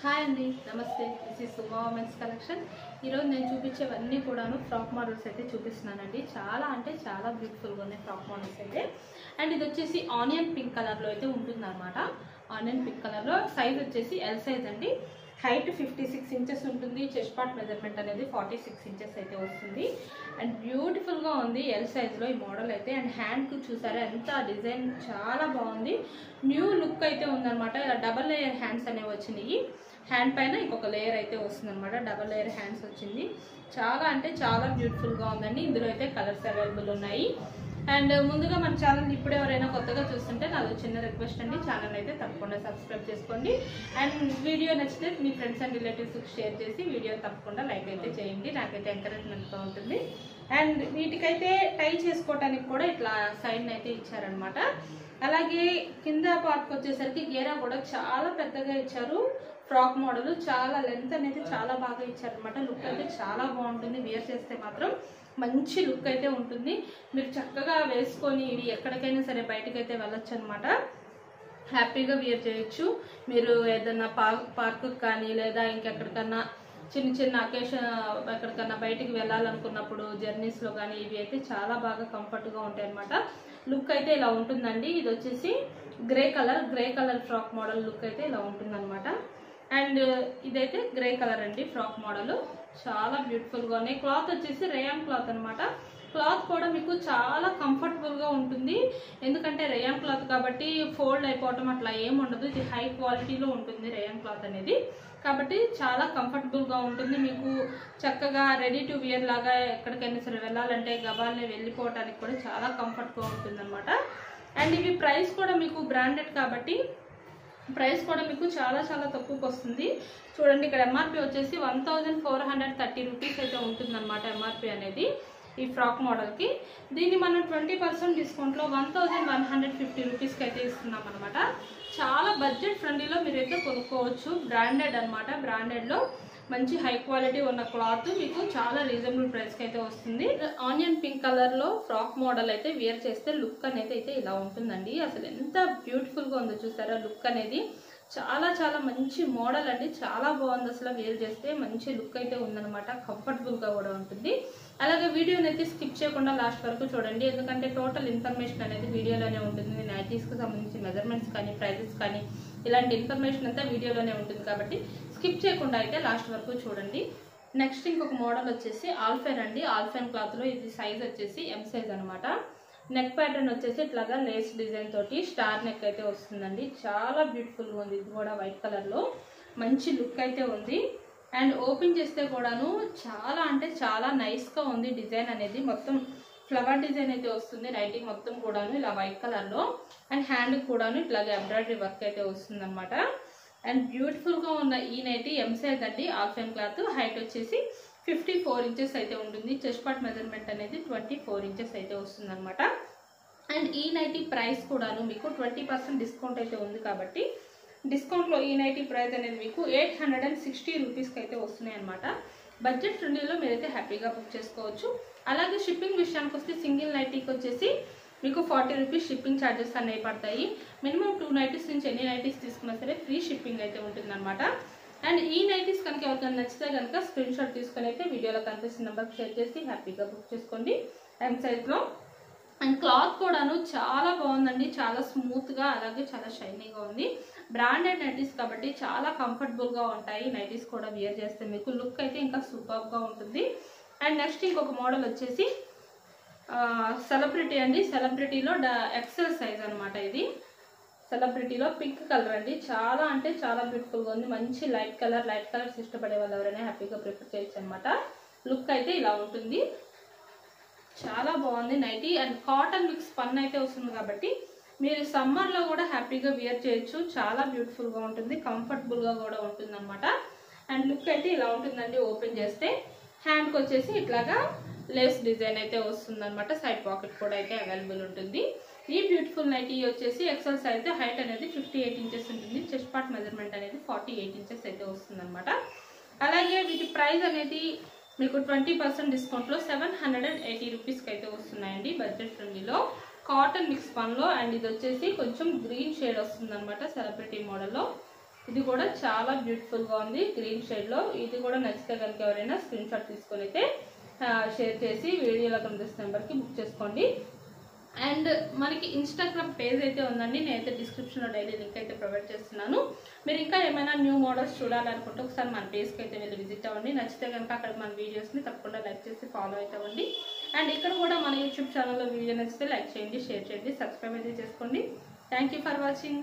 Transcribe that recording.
Hi అండి, నమస్తే. This is Suma women's collection. ఈరోజు నేను చూపించేవన్నీ కూడాను ఫ్రాక్ మోడల్స్ అయితే చూపిస్తున్నానండి. చాలా అంటే చాలా బ్యూటిఫుల్గా ఉన్నాయి ఫ్రాక్ మోడల్స్ అయితే. అండ్ ఇది వచ్చేసి ఆనియన్ పింక్ కలర్లో అయితే ఉంటుందన్నమాట. ఆనియన్ పింక్ కలర్లో సైజ్ వచ్చేసి ఎల్ సైజ్ అండి. హైట్ 56 ఇంచెస్ ఉంటుంది. చెస్ట్ పార్ట్ మెజర్మెంట్ అనేది 46 ఇంచెస్ అయితే వస్తుంది. అండ్ బ్యూటిఫుల్గా ఉంది ఎల్ సైజ్లో ఈ మోడల్ అయితే. అండ్ హ్యాండ్కి చూసారా ఎంత డిజైన్ చాలా బాగుంది. న్యూ లుక్ అయితే ఉందన్నమాట. ఇలా డబల్ లేయర్ హ్యాండ్స్ అనేవి వచ్చినాయి. హ్యాండ్ పైన ఇంకొక లేయర్ అయితే వస్తుంది అనమాట. డబల్ లేయర్ హ్యాండ్స్ వచ్చింది. చాలా అంటే చాలా బ్యూటిఫుల్గా ఉందండి. ఇందులో అయితే కలర్స్ అవైలబుల్ ఉన్నాయి. అండ్ ముందుగా మన ఛానల్ ఇప్పుడు ఎవరైనా కొత్తగా చూస్తుంటే నాది చిన్న రిక్వెస్ట్ అండి, ఛానల్ అయితే తప్పకుండా సబ్స్క్రైబ్ చేసుకోండి. అండ్ వీడియో నచ్చితే మీ ఫ్రెండ్స్ అండ్ రిలేటివ్స్కి షేర్ చేసి వీడియో తప్పకుండా లైక్ అయితే చేయండి. నాకైతే ఎంకరేజ్మెంట్గా ఉంటుంది. అండ్ వీటికైతే టై చేసుకోవడానికి కూడా ఇట్లా సైడ్ అయితే ఇచ్చారనమాట. అలాగే కింద పార్ట్కి వచ్చేసరికి గేరా కూడా చాలా పెద్దగా ఇచ్చారు. ఫ్రాక్ మోడల్ చాలా లెంత్ అనేది చాలా బాగా ఇచ్చారనమాట. లుక్ అయితే చాలా బాగుంటుంది. వేర్ చేస్తే మాత్రం మంచి లుక్ అయితే ఉంటుంది. మీరు చక్కగా వేసుకొని ఇవి ఎక్కడికైనా సరే బయటకైతే వెళ్ళొచ్చు అనమాట. హ్యాపీగా వేర్ చేయొచ్చు. మీరు ఏదైనా పార్కు కానీ లేదా ఇంకెక్కడికన్నా చిన్న చిన్న అకేషన్ ఎక్కడికన్నా బయటికి వెళ్ళాలనుకున్నప్పుడు జర్నీస్లో కానీ ఇవి అయితే చాలా బాగా కంఫర్ట్గా ఉంటాయి అనమాట. లుక్ అయితే ఇలా ఉంటుందండి. ఇది వచ్చేసి grey colour frock model look అయితే ఇలా ఉంటుందన్నమాట. అండ్ ఇదైతే గ్రే కలర్ అండి ఫ్రాక్ మోడల్. చాలా బ్యూటిఫుల్గా ఉన్నాయి. క్లాత్ వచ్చేసి రేయాన్ క్లాత్ అనమాట. క్లాత్ కూడా మీకు చాలా కంఫర్టబుల్గా ఉంటుంది. ఎందుకంటే రేయాన్ క్లాత్ కాబట్టి ఫోల్డ్ అయిపోవటం అట్లా ఏమి ఉండదు. ఇది హై క్వాలిటీలో ఉంటుంది రేయాన్ క్లాత్ అనేది. కాబట్టి చాలా కంఫర్టబుల్గా ఉంటుంది. మీకు చక్కగా రెడీ టు వేర్ లాగా ఎక్కడికైనా సరే వెళ్ళాలంటే గబాల్ని వెళ్ళిపోవడానికి కూడా చాలా కంఫర్ట్గా ఉంటుంది అనమాట. అండ్ ఇవి ప్రైస్ కూడా మీకు బ్రాండెడ్ కాబట్టి ప్రైస్ కూడా మీకు చాలా చాలా తక్కువకి వస్తుంది. చూడండి, ఇక్కడ ఎంఆర్పి వచ్చేసి 1430 రూపీస్ అయితే ఉంటుందన్నమాట. ఎంఆర్పి అనేది ఈ ఫ్రాక్ మోడల్కి. దీన్ని మనం 20% డిస్కౌంట్లో 1150 రూపీస్కి అయితే ఇస్తున్నాం అనమాట. చాలా బడ్జెట్ ఫ్రెండ్లీలో మీరైతే కొనుక్కోవచ్చు. బ్రాండెడ్ అనమాట. బ్రాండెడ్లో మంచి హై క్వాలిటీ ఉన్న క్లాత్ మీకు చాలా రీజనబుల్ ప్రైస్కి అయితే వస్తుంది. ఆనియన్ పింక్ కలర్లో ఫ్రాక్ మోడల్ అయితే వేర్ చేస్తే లుక్ అనేది అయితే ఇలా ఉంటుందండి. అసలు ఎంత బ్యూటిఫుల్గా ఉందో చూసారా లుక్ అనేది. చాలా చాలా మంచి మోడల్ అండి. చాలా బాగుంది. అసలు వేర్ చేస్తే మంచి లుక్ అయితే ఉందన్నమాట. కంఫర్టబుల్గా కూడా ఉంటుంది. అలాగే వీడియోని అయితే స్కిప్ చేయకుండా లాస్ట్ వరకు చూడండి. ఎందుకంటే టోటల్ ఇన్ఫర్మేషన్ అనేది వీడియోలోనే ఉంటుంది. నైటీస్కి సంబంధించి మెజర్మెంట్స్ కానీ ప్రైజెస్ కానీ ఇలాంటి ఇన్ఫర్మేషన్ అంతా వీడియోలోనే ఉంటుంది. కాబట్టి స్కిప్ చేయకుండా అయితే లాస్ట్ వరకు చూడండి. నెక్స్ట్ ఇంకొక మోడల్ వచ్చేసి ఆల్ఫైన్ అండి. ఆల్ఫైన్ క్లాత్లో ఇది సైజ్ వచ్చేసి ఎం సైజ్ అనమాట. నెక్ ప్యాటర్న్ వచ్చేసి ఇట్లాగా లేస్ డిజైన్ తోటి స్టార్ నెక్ అయితే వస్తుందండి. చాలా బ్యూటిఫుల్గా ఉంది. ఇది కూడా వైట్ కలర్లో మంచి లుక్ అయితే ఉంది. అండ్ ఓపెన్ చేస్తే కూడాను చాలా అంటే చాలా నైస్గా ఉంది. డిజైన్ అనేది మొత్తం ఫ్లవర్ డిజైన్ అయితే వస్తుంది. రైటింగ్ మొత్తం కూడాను ఇలా వైట్ కలర్లో. అండ్ హ్యాండ్ కూడాను ఇట్లాగే ఎంబ్రాయిడరీ వర్క్ అయితే వస్తుంది అనమాట. అండ్ బ్యూటిఫుల్గా ఉన్న ఈ నైటీ ఎం సైజ్ అండి. Alpine cloth. హైట్ వచ్చేసి 54 ఇంచెస్ అయితే ఉంటుంది. చెస్ట్ పార్ట్ మెజర్మెంట్ అనేది 24 ఇంచెస్ అయితే వస్తుంది అనమాట. అండ్ ఈ నైటీ ప్రైస్ కూడాను మీకు 20% డిస్కౌంట్ అయితే ఉంది. కాబట్టి డిస్కౌంట్లో ఈ నైటీ ప్రైస్ అనేది మీకు 860 రూపీస్కి అయితే వస్తున్నాయి అనమాట. బడ్జెట్ ఫ్రెండ్లీలో మీరైతే హ్యాపీగా బుక్ చేసుకోవచ్చు. అలాగే షిప్పింగ్ విషయానికి వస్తే సింగిల్ నైటీకి వచ్చేసి మీకు 40 రూపీస్ షిప్పింగ్ ఛార్జెస్ అనేవి పడతాయి. మినిమం 2 నైటీస్ నుంచి ఎన్ని నైటీస్ తీసుకున్నా సరే ఫ్రీ షిప్పింగ్ అయితే ఉంటుందన్నమాట. అండ్ ఈ నైటీస్ కనుక ఎవరికైనా నచ్చితే కనుక స్క్రీన్ షాట్ తీసుకొని అయితే వీడియోలో కనిపిస్తున్న నెంబర్కి షేర్ చేసి హ్యాపీగా బుక్ చేసుకోండి ఎం సైజ్లో. అండ్ క్లాత్ కూడాను చాలా బాగుందండి. చాలా స్మూత్గా అలాగే చాలా షైనీగా ఉంది. బ్రాండెడ్ నైటీస్ కాబట్టి చాలా కంఫర్టబుల్గా ఉంటాయి. నైటీస్ కూడా వేర్ చేస్తే మీకు లుక్ అయితే ఇంకా సూపర్గా ఉంటుంది. అండ్ నెక్స్ట్ ఇంకొక మోడల్ వచ్చేసి సెలబ్రిటీ అండి. సెలబ్రిటీలో ఎక్సెల్ సైజ్ అనమాట. ఇది సెలబ్రిటీలో పింక్ కలర్ అండి. చాలా అంటే చాలా బ్యూటిఫుల్గా ఉంది. మంచి లైట్ కలర్స్ ఇష్టపడే వాళ్ళు ఎవరైనా హ్యాపీగా ప్రిఫర్ చేయొచ్చు అనమాట. లుక్ అయితే ఇలా ఉంటుంది. చాలా బాగుంది నైటీ. అండ్ కాటన్ మిక్స్ పన్ను అయితే వస్తుంది కాబట్టి మీరు సమ్మర్లో కూడా హ్యాపీగా వేర్ చేయొచ్చు. చాలా బ్యూటిఫుల్గా ఉంటుంది. కంఫర్టబుల్గా కూడా ఉంటుంది అనమాట. అండ్ లుక్ అయితే ఇలా ఉంటుందండి. ఓపెన్ చేస్తే హ్యాండ్కి వచ్చేసి ఇట్లాగా లేస్ డిజైన్ అయితే వస్తుంది అనమాట. సైడ్ పాకెట్ కూడా అయితే అవైలబుల్ ఉంటుంది. ఈ బ్యూటిఫుల్ నైటీ వచ్చేసి ఎక్సెల్ సైజ్. హైట్ అనేది 58 ఇంచెస్ ఉంటుంది. చెస్ట్ పార్ట్ మెజర్మెంట్ అనేది 48 ఇంచెస్ అయితే వస్తుంది అనమాట. అలాగే వీటి ప్రైస్ అనేది మీకు 20% డిస్కౌంట్లో 780 రూపీస్కి అయితే వస్తున్నాయండి. బడ్జెట్ ఫ్రెండ్లీలో కాటన్ మిక్స్ పన్లో. అండ్ ఇది వచ్చేసి కొంచెం గ్రీన్ షేడ్ వస్తుంది అనమాట. సెలబ్రిటీ మోడల్లో ఇది కూడా చాలా బ్యూటిఫుల్గా ఉంది గ్రీన్ షేడ్లో. ఇది కూడా నచ్చితే కనుక ఎవరైనా స్క్రీన్ షాట్ తీసుకొని అయితే షేర్ చేసి వీడియోలో కనిపిస్తున్న నెంబర్కి బుక్ చేసుకోండి. అండ్ మనకి ఇన్స్టాగ్రామ్ పేజ్ అయితే ఉందండి, నేనైతే డిస్క్రిప్షన్లో డైలీ లింక్ అయితే ప్రొవైడ్ చేస్తున్నాను. మీరు ఇంకా ఏమైనా న్యూ మోడల్స్ చూడాలనుకుంటే ఒకసారి మన పేజ్కి అయితే వెళ్ళి విజిట్ అవ్వండి. నచ్చితే కనుక అక్కడ మన వీడియోస్ని తప్పకుండా లైక్ చేసి ఫాలో అయితే అవ్వండి. అండ్ ఇక్కడ కూడా మన యూట్యూబ్ ఛానల్లో వీడియో నచ్చితే లైక్ చేయండి, షేర్ చేయండి, సబ్స్క్రైబ్ అయితే చేసుకోండి. Thank you for watching.